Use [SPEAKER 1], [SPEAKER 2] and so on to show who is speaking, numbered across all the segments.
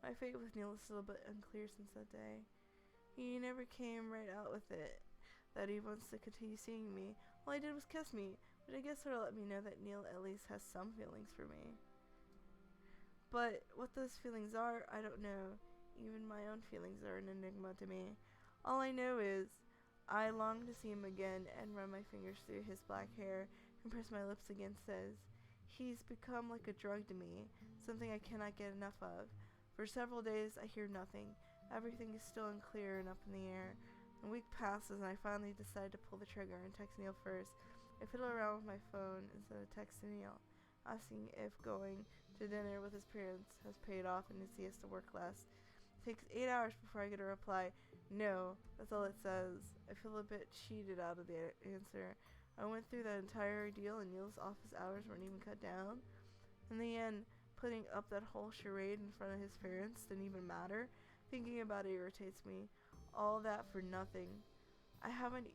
[SPEAKER 1] My fate with Neil is still a bit unclear since that day. He never came right out with it that he wants to continue seeing me. All he did was kiss me, which I guess sort of let me know that Neil at least has some feelings for me. But what those feelings are, I don't know. Even my own feelings are an enigma to me. All I know is I long to see him again and run my fingers through his black hair and press my lips against his. He's become like a drug to me, something I cannot get enough of. For several days I hear nothing. Everything is still unclear and up in the air. A week passes and I finally decide to pull the trigger and text Neil first. I fiddle around with my phone instead of texting Neil, asking if going to dinner with his parents has paid off and if he has to work less. It takes 8 hours before I get a reply. No, that's all it says. I feel a bit cheated out of the answer. I went through that entire ordeal and Neil's office hours weren't even cut down. In the end, putting up that whole charade in front of his parents didn't even matter. Thinking about it irritates me. All that for nothing. I haven't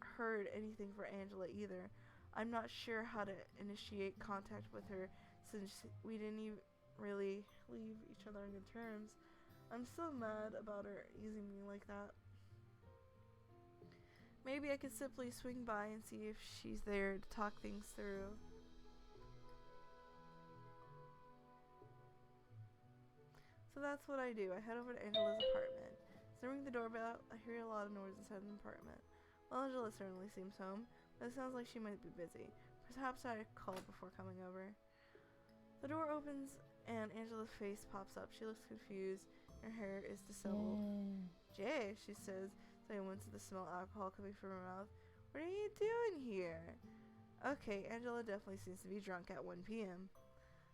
[SPEAKER 1] heard anything for Angela either. I'm not sure how to initiate contact with her since we didn't even really leave each other on good terms. I'm so mad about her using me like that. Maybe I could simply swing by and see if she's there to talk things through. So that's what I do. I head over to Angela's apartment. As I ring the doorbell, I hear a lot of noise inside the apartment. Well, Angela certainly seems home, but it sounds like she might be busy. Perhaps I called before coming over. The door opens and Angela's face pops up. She looks confused. Her hair is disheveled. Jay, she says, as I went to the smell of alcohol coming from her mouth. What are you doing here? Okay, Angela definitely seems to be drunk at 1 p.m.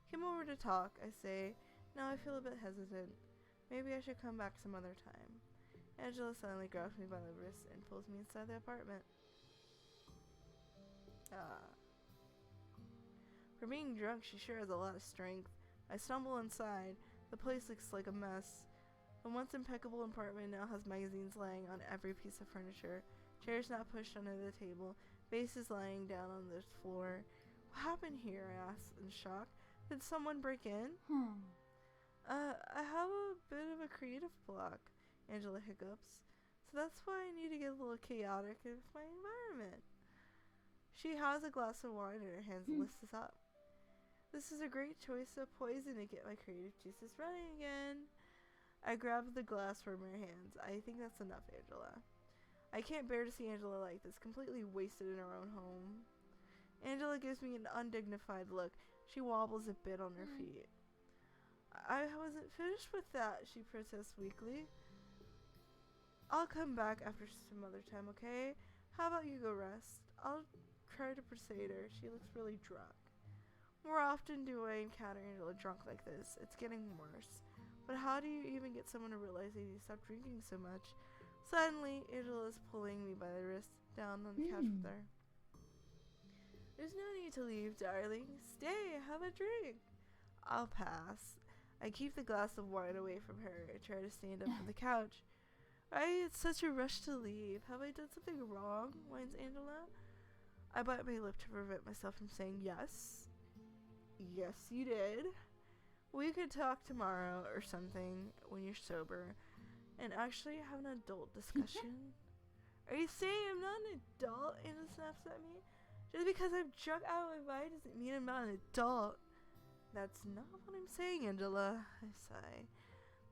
[SPEAKER 1] Came over to talk, I say. Now I feel a bit hesitant. Maybe I should come back some other time. Angela suddenly grabs me by the wrist and pulls me inside the apartment. For being drunk, she sure has a lot of strength. I stumble inside. The place looks like a mess. The once impeccable apartment now has magazines lying on every piece of furniture. Chairs not pushed under the table. Vases lying down on the floor. What happened here? I asked in shock. Did someone break in? I have a bit of a creative block, Angela hiccups. So that's why I need to get a little chaotic with my environment. She has a glass of wine in her hands and lifts us up. This is a great choice of poison to get my creative juices running again. I grab the glass from her hands. I think that's enough, Angela. I can't bear to see Angela like this, completely wasted in her own home. Angela gives me an undignified look. She wobbles a bit on her feet. I wasn't finished with that, she protests weakly. I'll come back after some other time, okay? How about you go rest? I'll try to persuade her. She looks really drunk. More often do I encounter Angela drunk like this. It's getting worse. But how do you even get someone to realize they need to stop drinking so much? Suddenly, Angela is pulling me by the wrist down on the couch with her. There's no need to leave, darling. Stay, have a drink. I'll pass. I keep the glass of wine away from her and try to stand up from the couch. It's such a rush to leave. Have I done something wrong? Whines Angela. I bite my lip to prevent myself from saying yes. Yes, you did. We could talk tomorrow or something when you're sober and actually have an adult discussion. Are you saying I'm not an adult? Angela snaps at me. Just because I'm drunk out of my mind doesn't mean I'm not an adult. That's not what I'm saying, Angela. I sigh.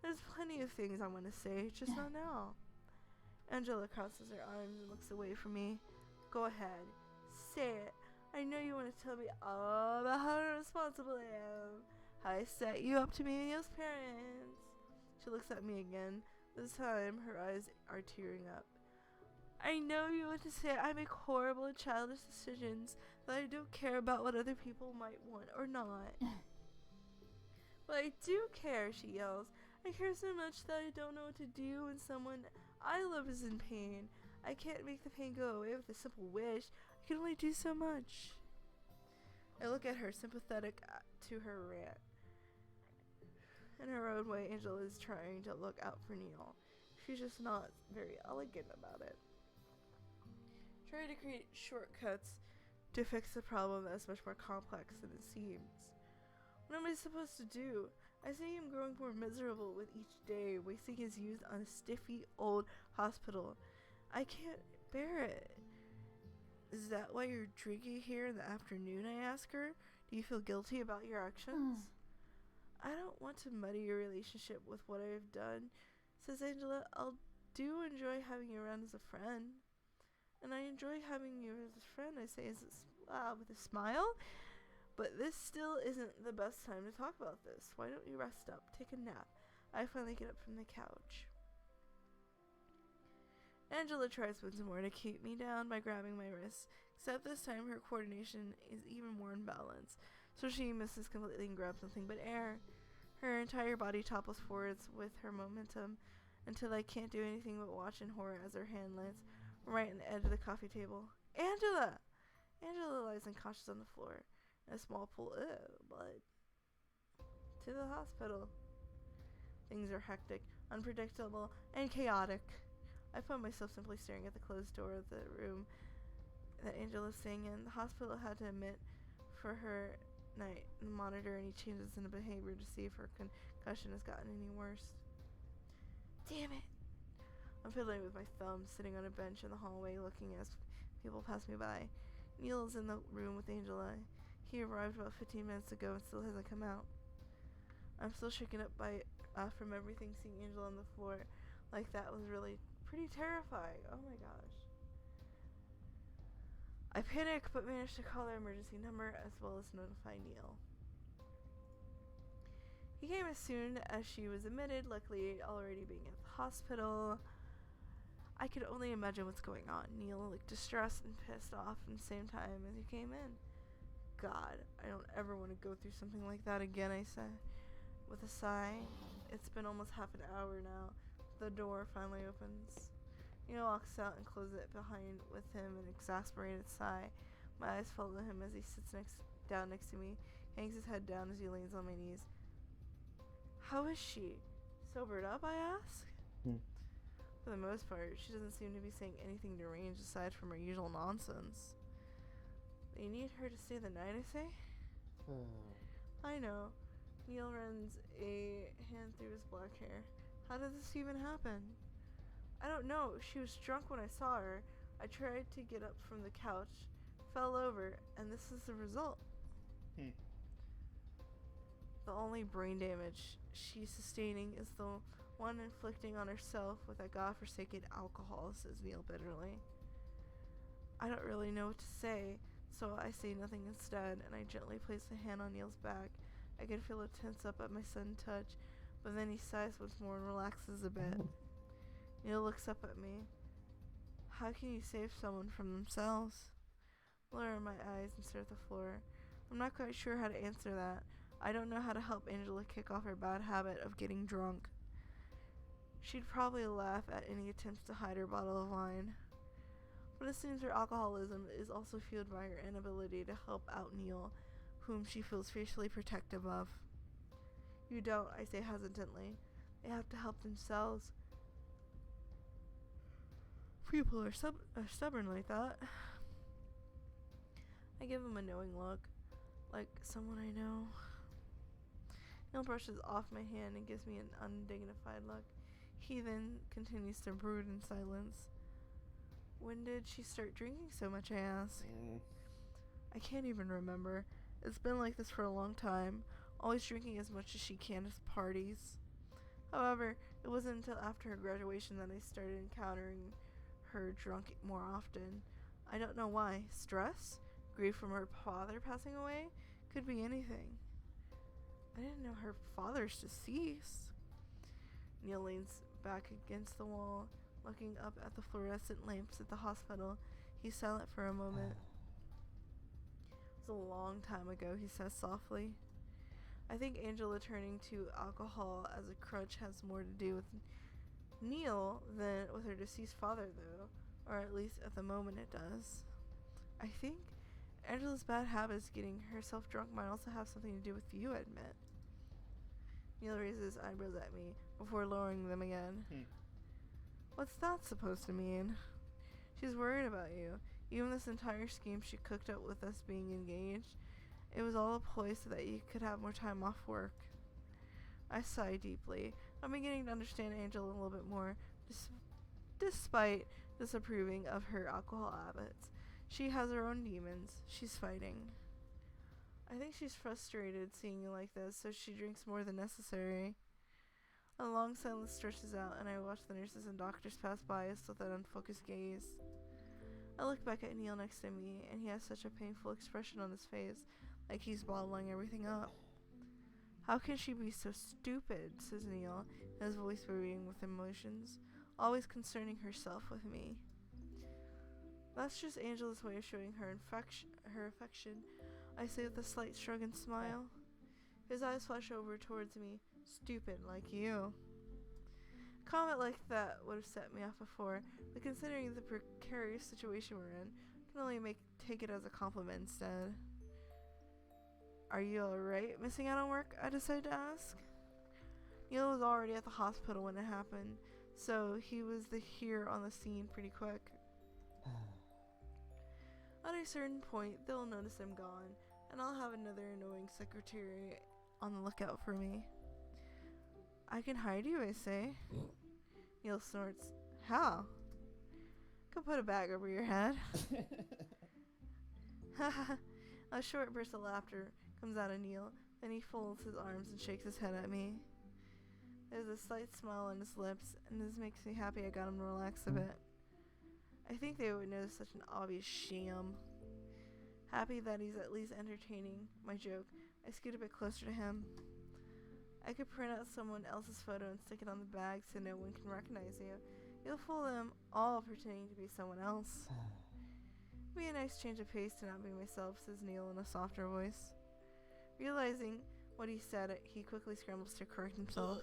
[SPEAKER 1] There's plenty of things I want to say, just not now. Angela crosses her arms and looks away from me. Go ahead. Say it. I know you want to tell me all about how irresponsible I am. How I set you up to meet Neil's parents. She looks at me again. This time, her eyes are tearing up. I know you want to say I make horrible and childish decisions, that I don't care about what other people might want or not. But I do care, she yells. I care so much that I don't know what to do when someone I love is in pain. I can't make the pain go away with a simple wish. I can only do so much. I look at her, sympathetic to her rant. In her own way, Angela is trying to look out for Neil. She's just not very elegant about it. Trying to create shortcuts to fix a problem that is much more complex than it seems. What am I supposed to do? I see him growing more miserable with each day, wasting his youth on a stiffy old hospital. I can't bear it. Is that why you're drinking here in the afternoon, I ask her? Do you feel guilty about your actions? I don't want to muddy your relationship with what I've done, says Angela. I'll do enjoy having you around as a friend. And I enjoy having you as a friend, I say with a smile. But this still isn't the best time to talk about this. Why don't you rest up? Take a nap. I finally get up from the couch. Angela tries once more to keep me down by grabbing my wrists, except this time her coordination is even more imbalanced, so she misses completely and grabs nothing but air. Her entire body topples forwards with her momentum until I can't do anything but watch in horror as her hand lands right on the edge of the coffee table. Angela! Angela lies unconscious on the floor in a small pool of blood. To the hospital. Things are hectic, unpredictable, and chaotic. I find myself simply staring at the closed door of the room that Angela's staying in. The hospital had to admit for her night and monitor any changes in the behavior to see if her concussion has gotten any worse. Damn it! I'm fiddling with my thumb, sitting on a bench in the hallway looking as people pass me by. Neil is in the room with Angela. He arrived about 15 minutes ago and still hasn't come out. I'm still shaken up from everything, seeing Angela on the floor like that was really pretty terrifying. Oh my gosh. I panic but manage to call their emergency number as well as notify Neil. He came as soon as she was admitted, luckily already being at the hospital. I could only imagine what's going on. Neil looked distressed and pissed off at the same time as he came in. God, I don't ever want to go through something like that again, I said with a sigh. It's been almost half an hour now. The door finally opens. Neil walks out and closes it behind with him an exasperated sigh. My eyes follow him as he sits down next to me, hangs his head down as he leans on my knees. How is she? Sobered up, I ask? For the most part, she doesn't seem to be saying anything deranged aside from her usual nonsense. They need her to stay the night, I say? I know. Neil runs a hand through his black hair. How did this even happen? I don't know. She was drunk when I saw her. I tried to get up from the couch, fell over, and this is the result. The only brain damage she's sustaining is the one inflicting on herself with that godforsaken alcohol, says Neil bitterly. I don't really know what to say, so I say nothing instead, and I gently place a hand on Neil's back. I can feel it tense up at my sudden touch, but then he sighs once more and relaxes a bit. Neil looks up at me. How can you save someone from themselves? Lower my eyes and stare at the floor. I'm not quite sure how to answer that. I don't know how to help Angela kick off her bad habit of getting drunk. She'd probably laugh at any attempts to hide her bottle of wine. But it seems her alcoholism is also fueled by her inability to help out Neil, whom she feels fiercely protective of. You don't, I say hesitantly. They have to help themselves. People are stubborn like that. I give him a knowing look, like someone I know. Neil brushes off my hand and gives me an undignified look. He then continues to brood in silence. When did she start drinking so much, I ask. I can't even remember. It's been like this for a long time, always drinking as much as she can at parties. However, it wasn't until after her graduation that I started encountering her drunk more often. I don't know why. Stress? Grief from her father passing away? Could be anything. I didn't know her father's deceased. Neil leans back against the wall, looking up at the fluorescent lamps at the hospital. He's silent for a moment. It was a long time ago, he says softly. I think Angela turning to alcohol as a crutch has more to do with Neil than with her deceased father, though. Or at least at the moment it does. I think Angela's bad habits getting herself drunk might also have something to do with you, I admit. Neil raises his eyebrows at me before lowering them again. What's that supposed to mean? She's worried about you. Even this entire scheme she cooked up with us being engaged, it was all a ploy so that you could have more time off work. I sigh deeply. I'm beginning to understand Angela a little bit more, despite disapproving of her alcohol habits. She has her own demons. She's fighting. I think she's frustrated seeing you like this, so she drinks more than necessary. A long silence stretches out, and I watch the nurses and doctors pass by us with an unfocused gaze. I look back at Neil next to me, and he has such a painful expression on his face, like he's bottling everything up. How can she be so stupid, says Neil, his voice vibrating with emotions, always concerning herself with me. That's just Angela's way of showing her affection, I say with a slight shrug and smile. His eyes flash over towards me. Stupid, like you. A comment like that would have set me off before, but considering the precarious situation we're in, I can only take it as a compliment instead. Are you alright missing out on work? I decided to ask. Neil was already at the hospital when it happened, so he was here on the scene pretty quick. At a certain point, they'll notice I'm gone, and I'll have another annoying secretary on the lookout for me. I can hide you, I say. Neil snorts. How? Could put a bag over your head. A short burst of laughter comes out of Neil, then he folds his arms and shakes his head at me. There's a slight smile on his lips, and this makes me happy I got him to relax a bit. I think they would notice such an obvious sham. Happy that he's at least entertaining my joke, I scoot a bit closer to him. I could print out someone else's photo and stick it on the bag so no one can recognize you. You'll fool them all pretending to be someone else. It'd be a nice change of pace to not be myself, says Neil in a softer voice. Realizing what he said, he quickly scrambles to correct himself.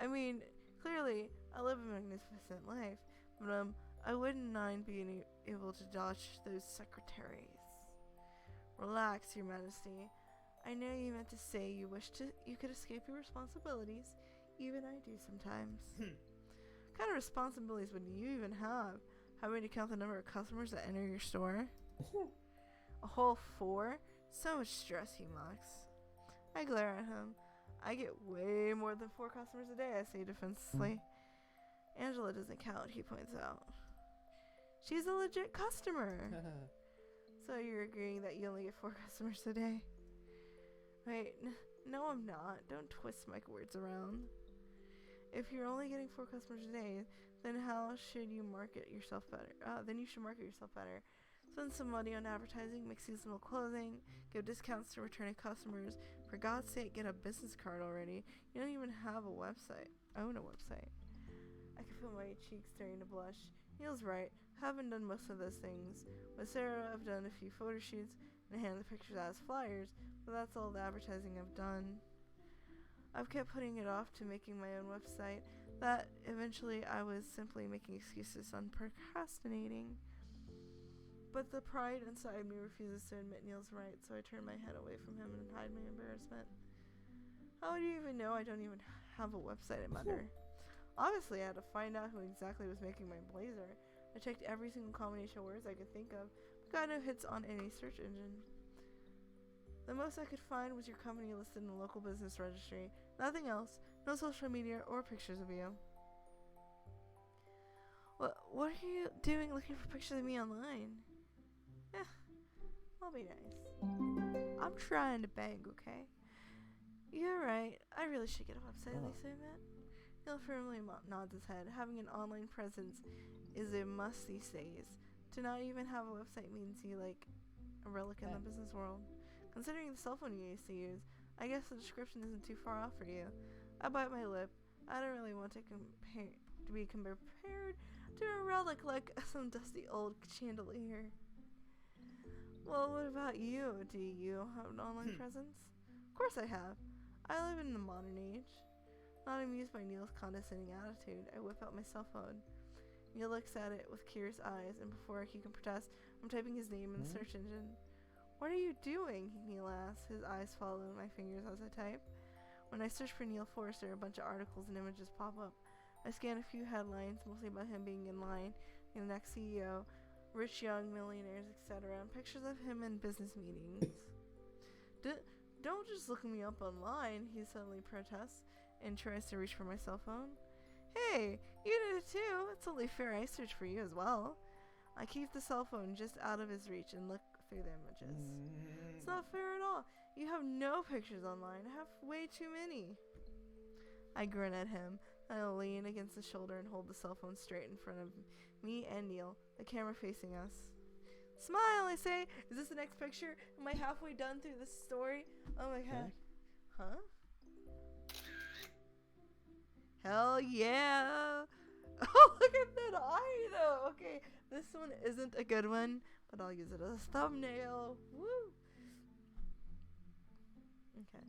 [SPEAKER 1] I mean, clearly, I live a magnificent life, but I wouldn't mind being able to dodge those secretaries. Relax, Your Majesty. I know you meant to say you could escape your responsibilities. Even I do sometimes. What kind of responsibilities would you even have? Having to count the number of customers that enter your store? A whole 4? So much stress, he mocks. I glare at him. I get way more than 4 customers a day, I say defensively. Angela doesn't count, he points out. She's a legit customer. So you're agreeing that you only get 4 customers a day? Wait, no I'm not. Don't twist my words around. If you're only getting 4 customers a day, then how should you market yourself better? Then you should market yourself better. Spend some money on advertising, make seasonal clothing, give discounts to returning customers. For God's sake, get a business card already. You don't even have a website. Own a website. I can feel my cheeks starting to blush. Neil's right. Haven't done most of those things. With Sarah, I've done a few photo shoots and handed the pictures out as flyers, but that's all the advertising I've done. I've kept putting it off to making my own website. That eventually I was simply making excuses on procrastinating. But the pride inside me refuses to admit Neil's right, so I turn my head away from him and hide my embarrassment. How do you even know I don't even have a website, I mutter. Obviously, I had to find out who exactly was making my blazer. I checked every single combination of words I could think of, but got no hits on any search engine. The most I could find was your company listed in the local business registry. Nothing else. No social media or pictures of you. What are you doing looking for pictures of me online? I'll be nice. I'm trying to bang, okay? You're right. I really should get a website, at least I admit. Neil firmly nods his head. Having an online presence is a must these days. To not even have a website means you like a relic in the business world. Considering the cell phone you used to use, I guess the description isn't too far off for you. I bite my lip. I don't really want to be compared to a relic like some dusty old chandelier. Well, what about you? Do you have an online presence? Of course I have. I live in the modern age. Not amused by Neil's condescending attitude, I whip out my cell phone. Neil looks at it with curious eyes, and before he can protest, I'm typing his name in the search engine. What are you doing? Neil asks, his eyes following my fingers as I type. When I search for Neil Forrester, a bunch of articles and images pop up. I scan a few headlines, mostly about him being in line, the next CEO, rich young millionaires, etc., and pictures of him in business meetings. Don't just look me up online, he suddenly protests. and tries to reach for my cell phone. Hey, you did it too. It's only fair I search for you as well. I keep the cell phone just out of his reach and look through the images. It's not fair at all. You have no pictures online. I have way too many. I grin at him. I lean against his shoulder and hold the cell phone straight in front of me and Neil, the camera facing us. Smile, I say. Is this the next picture? Am I halfway done through this story? Oh my god. Huh? Hell yeah. Oh, look at that eye though. Okay, this one isn't a good one, but I'll use it as a thumbnail. Woo. Okay.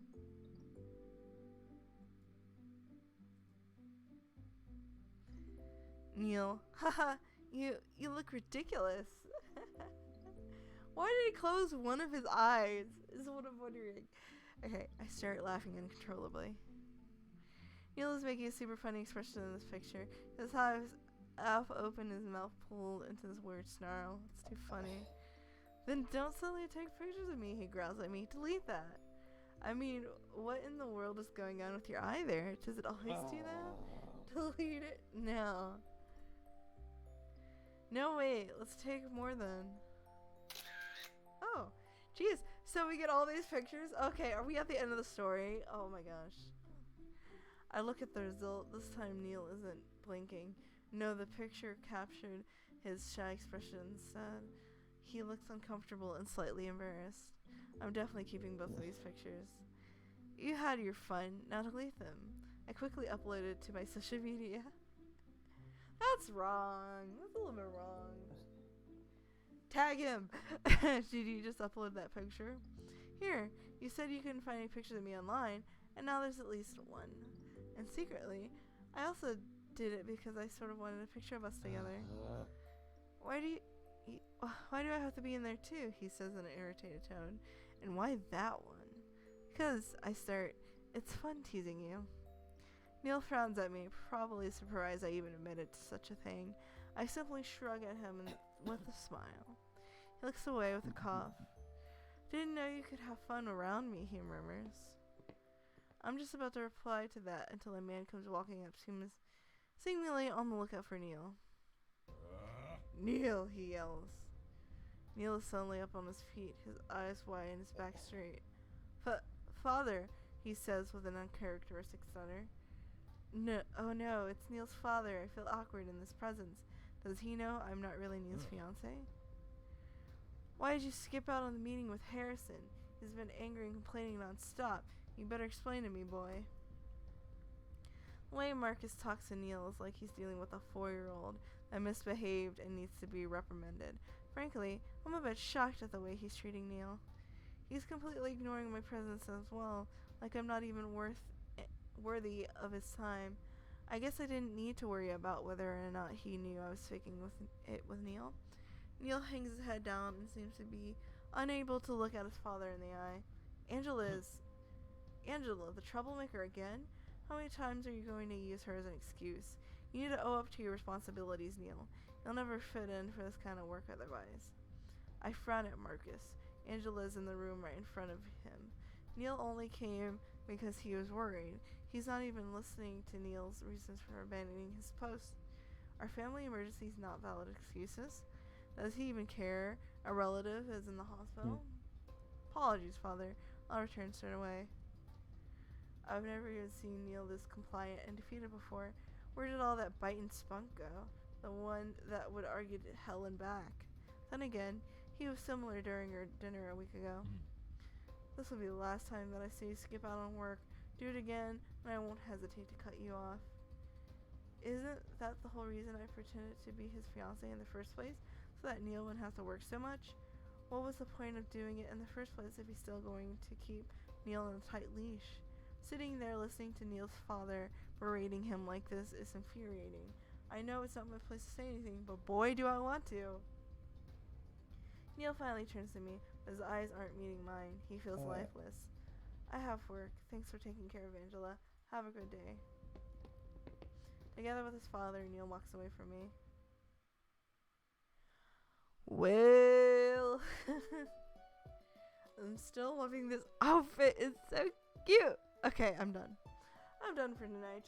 [SPEAKER 1] Neil, haha, you look ridiculous. Why did he close one of his eyes? Is what I'm wondering. Okay, I start laughing uncontrollably. Neil is making a super funny expression in this picture. His eyes half open, his mouth pulled into this weird snarl. It's too funny. Then don't suddenly take pictures of me, he growls at me. Delete that. I mean, what in the world is going on with your eye there? Does it always do that? Delete it now. No, wait. Let's take more then. Oh, jeez. So we get all these pictures? Okay, are we at the end of the story? Oh my gosh. I look at the result. This time Neil isn't blinking. No, the picture captured his shy expression instead. He looks uncomfortable and slightly embarrassed. I'm definitely keeping both of these pictures. You had your fun. Now delete them. I quickly uploaded to my social media. That's wrong. That's a little bit wrong. Tag him. Did you just upload that picture? Here, you said you couldn't find any pictures of me online, and now there's at least one. And secretly, I also did it because I sort of wanted a picture of us together. Why do I have to be in there too? He says in an irritated tone. And why that one? Because, I start, it's fun teasing you. Neil frowns at me, probably surprised I even admitted to such a thing. I simply shrug at him with a smile. He looks away with a cough. Didn't know you could have fun around me, he murmurs. I'm just about to reply to that until a man comes walking up to him, seemingly on the lookout for Neil. Neil, he yells. Neil is suddenly up on his feet, his eyes wide and his back straight. Father, he says with an uncharacteristic stutter. No, oh no, it's Neil's father. I feel awkward in this presence. Does he know I'm not really Neil's fiancé? Why did you skip out on the meeting with Harrison? He's been angry and complaining non-stop. You better explain to me, boy. The way Marcus talks to Neil is like he's dealing with a 4-year-old that misbehaved and needs to be reprimanded. Frankly, I'm a bit shocked at the way he's treating Neil. He's completely ignoring my presence as well, like I'm not even worthy of his time. I guess I didn't need to worry about whether or not he knew I was faking with Neil. Neil hangs his head down and seems to be unable to look at his father in the eye. Angela, the troublemaker again? How many times are you going to use her as an excuse? You need to owe up to your responsibilities, Neil. You'll never fit in for this kind of work otherwise. I frown at Marcus. Angela's in the room right in front of him. Neil only came because he was worried. He's not even listening to Neil's reasons for abandoning his post. Are family emergencies not valid excuses? Does he even care? A relative is in the hospital? Apologies, Father. I'll return straight away. I've never even seen Neil this compliant and defeated before. Where did all that bite and spunk go? The one that would argue to hell and back. Then again, he was similar during our dinner a week ago. This will be the last time that I see you skip out on work. Do it again, and I won't hesitate to cut you off. Isn't that the whole reason I pretended to be his fiancé in the first place? So that Neil wouldn't have to work so much? What was the point of doing it in the first place if he's still going to keep Neil in a tight leash? Sitting there listening to Neil's father berating him like this is infuriating. I know it's not my place to say anything, but boy do I want to. Neil finally turns to me, but his eyes aren't meeting mine. He feels lifeless. I have work. Thanks for taking care of Angela. Have a good day. Together with his father, Neil walks away from me. Well, I'm still loving this outfit. It's so cute. Okay, I'm done. I'm done for tonight.